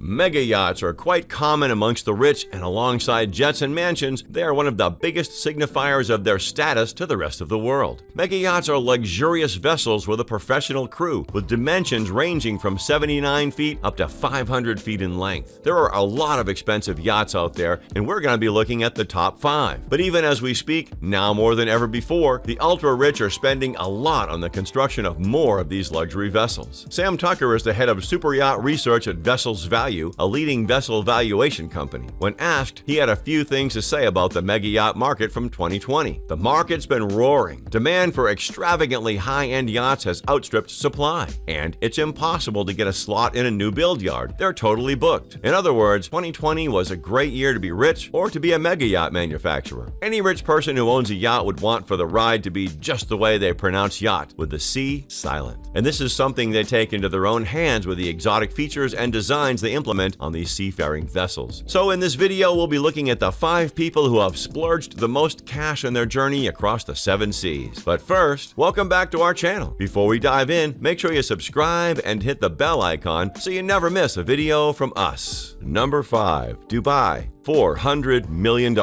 Mega yachts are quite common amongst the rich, and alongside jets and mansions, they are one of the biggest signifiers of their status to the rest of the world. Mega yachts are luxurious vessels with a professional crew, with dimensions ranging from 79 feet up to 500 feet in length. There are a lot of expensive yachts out there, and we're going to be looking at the top 5. But even as we speak, now more than ever before, the ultra-rich are spending a lot on the construction of more of these luxury vessels. Sam Tucker is the head of superyacht research at Vessels Value, a leading vessel valuation company. When asked, he had a few things to say about the mega yacht market from 2020. The market's been roaring. Demand for extravagantly high-end yachts has outstripped supply, and it's impossible to get a slot in a new build yard. They're totally booked. In other words, 2020 was a great year to be rich or to be a mega yacht manufacturer. Any rich person who owns a yacht would want for the ride to be just the way they pronounce yacht, with the C silent. And this is something they take into their own hands with the exotic features and designs they implement on these seafaring vessels. So in this video, we'll be looking at the 5 people who have splurged the most cash in their journey across the 7 seas. But first, welcome back to our channel. Before we dive in, make sure you subscribe and hit the bell icon so you never miss a video from us. Number 5. Dubai, $400 million.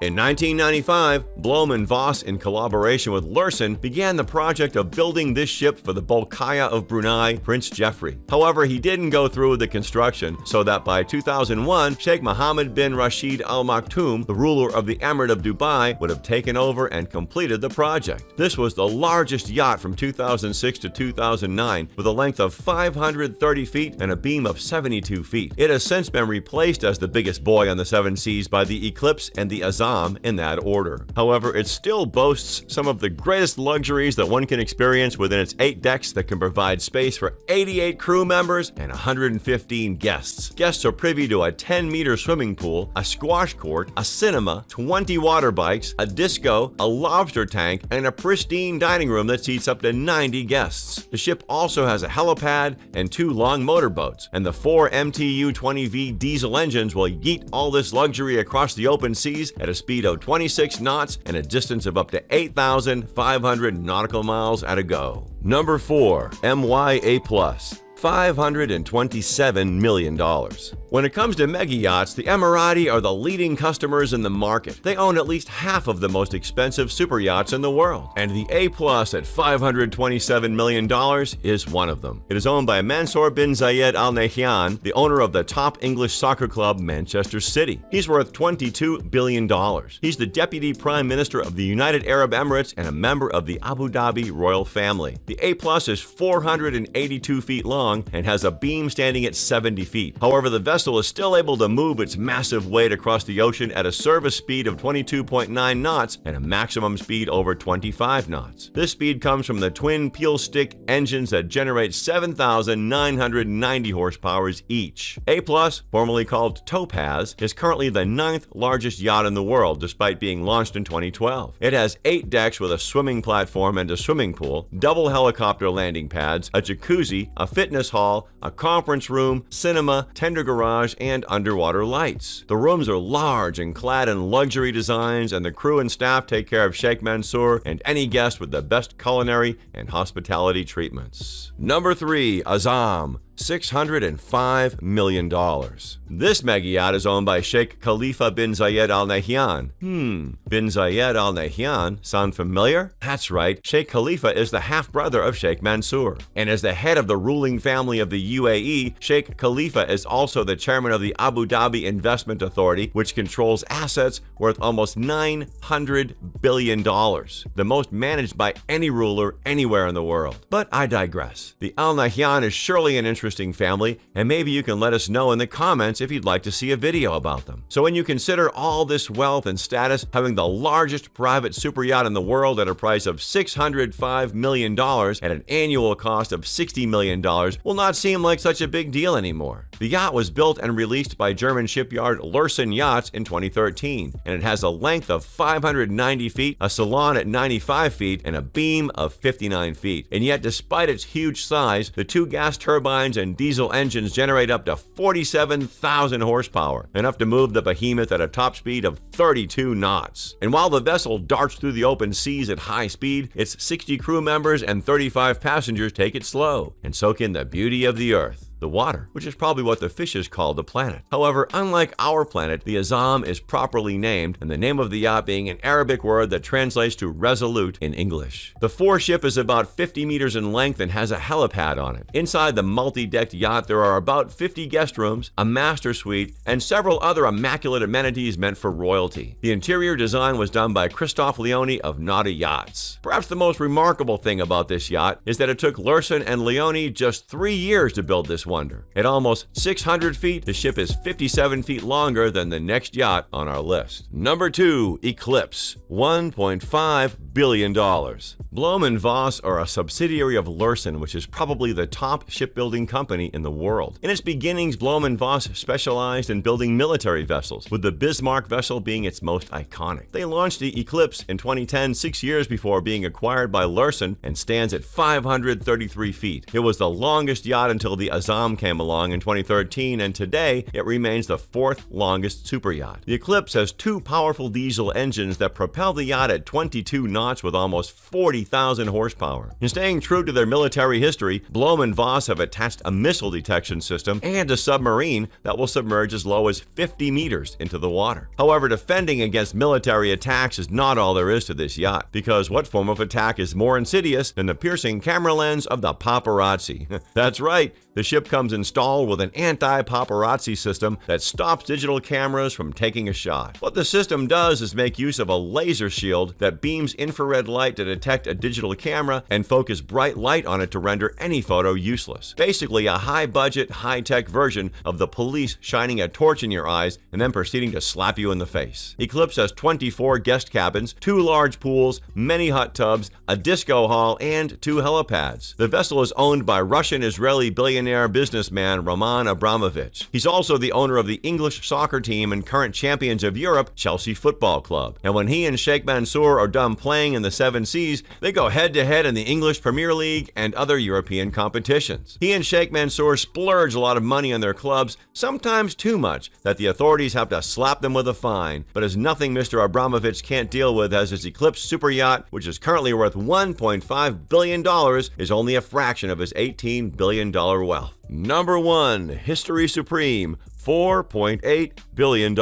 In 1995, Blohm & Voss, in collaboration with Lursen, began the project of building this ship for the Bolkiah of Brunei, Prince Jeffrey. However, he didn't go through with the construction, so that by 2001, Sheikh Mohammed bin Rashid Al Maktoum, the ruler of the Emirate of Dubai, would have taken over and completed the project. This was the largest yacht from 2006 to 2009, with a length of 530 feet and a beam of 72 feet. It has since been replaced as the biggest boy on the 7 seas by the Eclipse and the Azzam in that order. However, it still boasts some of the greatest luxuries that one can experience within its 8 decks that can provide space for 88 crew members and 115 guests. Guests are privy to a 10-meter swimming pool, a squash court, a cinema, 20 water bikes, a disco, a lobster tank, and a pristine dining room that seats up to 90 guests. The ship also has a helipad and 2 long motorboats, and the 4 MTU 20V diesel engines will yeet all this luxury across the open seas at a speed of 26 knots and a distance of up to 8,500 nautical miles at a go. Number 4. MYA Plus, $527 million. When it comes to mega yachts, the Emirati are the leading customers in the market. They own at least half of the most expensive super yachts in the world, and the A+ at $527 million is one of them. It is owned by Mansour bin Zayed Al Nahyan, the owner of the top English soccer club Manchester City. He's worth $22 billion. He's the Deputy Prime Minister of the United Arab Emirates and a member of the Abu Dhabi royal family. The A+ is 482 feet long and has a beam standing at 70 feet. However, the vessel is still able to move its massive weight across the ocean at a service speed of 22.9 knots and a maximum speed over 25 knots. This speed comes from the twin peel stick engines that generate 7,990 horsepower each. A+, formerly called Topaz, is currently the 9th largest yacht in the world, despite being launched in 2012. It has 8 decks with a swimming platform and a swimming pool, double helicopter landing pads, a jacuzzi, a fitness hall, a conference room, cinema, tender garage, and underwater lights. The rooms are large and clad in luxury designs, and the crew and staff take care of Sheikh Mansour and any guest with the best culinary and hospitality treatments. Number 3. Azzam, $605 million. This mega yacht is owned by Sheikh Khalifa bin Zayed Al Nahyan. Bin Zayed Al Nahyan sound familiar? That's right, Sheikh Khalifa is the half-brother of Sheikh Mansour. And as the head of the ruling family of the UAE, Sheikh Khalifa is also the chairman of the Abu Dhabi Investment Authority, which controls assets worth almost $900 billion, the most managed by any ruler anywhere in the world. But I digress. The Al Nahyan is surely an interesting family, and maybe you can let us know in the comments if you'd like to see a video about them. So when you consider all this wealth and status, having the largest private super yacht in the world at a price of $605 million at an annual cost of $60 million will not seem like such a big deal anymore. The yacht was built and released by German shipyard Lursen Yachts in 2013, and it has a length of 590 feet, a salon at 95 feet, and a beam of 59 feet. And yet, despite its huge size, the 2 gas turbines and diesel engines generate up to 47,000 horsepower, enough to move the behemoth at a top speed of 32 knots. And while the vessel darts through the open seas at high speed, its 60 crew members and 35 passengers take it slow and soak in the beauty of the earth. the water, which is probably what the fishes call the planet. However, unlike our planet, the Azzam is properly named, and the name of the yacht being an Arabic word that translates to resolute in English. The foreship is about 50 meters in length and has a helipad on it. Inside the multi-decked yacht, there are about 50 guest rooms, a master suite, and several other immaculate amenities meant for royalty. The interior design was done by Christoph Leone of Naughty Yachts. Perhaps the most remarkable thing about this yacht is that it took Lursen and Leone just 3 years to build this wonder. At almost 600 feet, the ship is 57 feet longer than the next yacht on our list. Number 2, Eclipse, $1.5 billion. Blohm & Voss are a subsidiary of Lursen, which is probably the top shipbuilding company in the world. In its beginnings, Blohm & Voss specialized in building military vessels, with the Bismarck vessel being its most iconic. They launched the Eclipse in 2010, 6 years before being acquired by Lursen, and stands at 533 feet. It was the longest yacht until the Azzam came along in 2013, and today it remains the 4th longest superyacht. The Eclipse has 2 powerful diesel engines that propel the yacht at 22 knots with almost 40,000 horsepower. In staying true to their military history, Blohm & Voss have attached a missile detection system and a submarine that will submerge as low as 50 meters into the water. However, defending against military attacks is not all there is to this yacht, because what form of attack is more insidious than the piercing camera lens of the paparazzi? That's right, the ship comes installed with an anti-paparazzi system that stops digital cameras from taking a shot. What the system does is make use of a laser shield that beams infrared light to detect a digital camera and focus bright light on it to render any photo useless. Basically, a high-budget, high-tech version of the police shining a torch in your eyes and then proceeding to slap you in the face. Eclipse has 24 guest cabins, 2 large pools, many hot tubs, a disco hall, and 2 helipads. The vessel is owned by Russian-Israeli billionaire businessman Roman Abramovich. He's also the owner of the English soccer team and current champions of Europe, Chelsea Football Club. And when he and Sheikh Mansour are done playing in the 7 Seas, they go head-to-head in the English Premier League and other European competitions. He and Sheikh Mansour splurge a lot of money on their clubs, sometimes too much, that the authorities have to slap them with a fine. But as nothing Mr. Abramovich can't deal with as his Eclipse super yacht, which is currently worth $1.5 billion, is only a fraction of his $18 billion wealth. Number 1, History Supreme, $4.8 billion.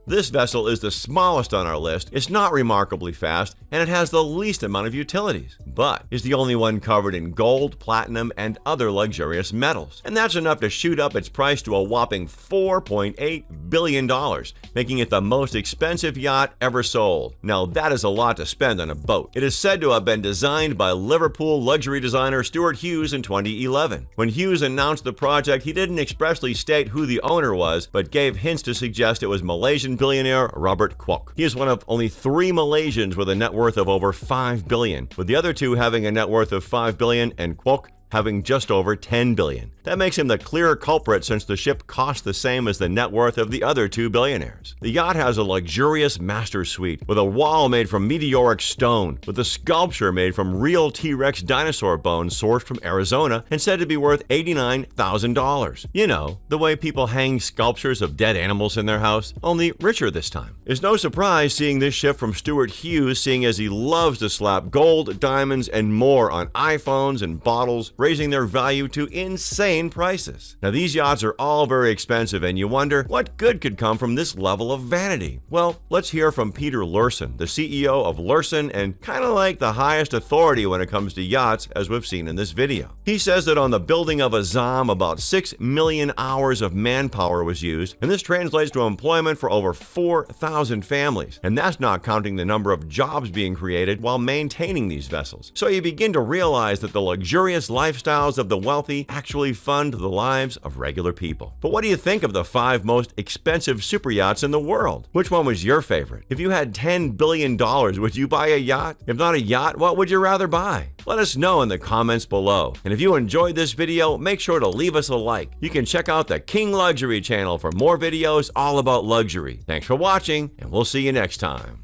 This vessel is the smallest on our list, it's not remarkably fast, and it has the least amount of utilities, but is the only one covered in gold, platinum, and other luxurious metals. And that's enough to shoot up its price to a whopping $4.8 billion, making it the most expensive yacht ever sold. Now that is a lot to spend on a boat. It is said to have been designed by Liverpool luxury designer Stuart Hughes in 2011. When Hughes announced the project, he didn't expressly state who the owner was, but gave hints to suggest it was Malaysian billionaire Robert Kwok. He is one of only 3 Malaysians with a net worth of over $5 billion, with the other 2 having a net worth of $5 billion and Kwok having just over $10 billion. That makes him the clear culprit since the ship cost the same as the net worth of the other 2 billionaires. The yacht has a luxurious master suite with a wall made from meteoric stone, with a sculpture made from real T-Rex dinosaur bones sourced from Arizona and said to be worth $89,000. You know, the way people hang sculptures of dead animals in their house, only richer this time. It's no surprise seeing this ship from Stuart Hughes, seeing as he loves to slap gold, diamonds, and more on iPhones and bottles, raising their value to insane prices. Now these yachts are all very expensive, and you wonder what good could come from this level of vanity. Well, let's hear from Peter Lursen, the CEO of Lursen and kind of like the highest authority when it comes to yachts, as we've seen in this video. He says that on the building of Azzam, about 6 million hours of manpower was used, and this translates to employment for over 4,000 families. And that's not counting the number of jobs being created while maintaining these vessels. So you begin to realize that the luxurious lifestyles of the wealthy actually fund the lives of regular people. But what do you think of the 5 most expensive super yachts in the world? Which one was your favorite? If you had $10 billion, would you buy a yacht? If not a yacht, what would you rather buy? Let us know in the comments below. And if you enjoyed this video, make sure to leave us a like. You can check out the King Luxury channel for more videos all about luxury. Thanks for watching, and we'll see you next time.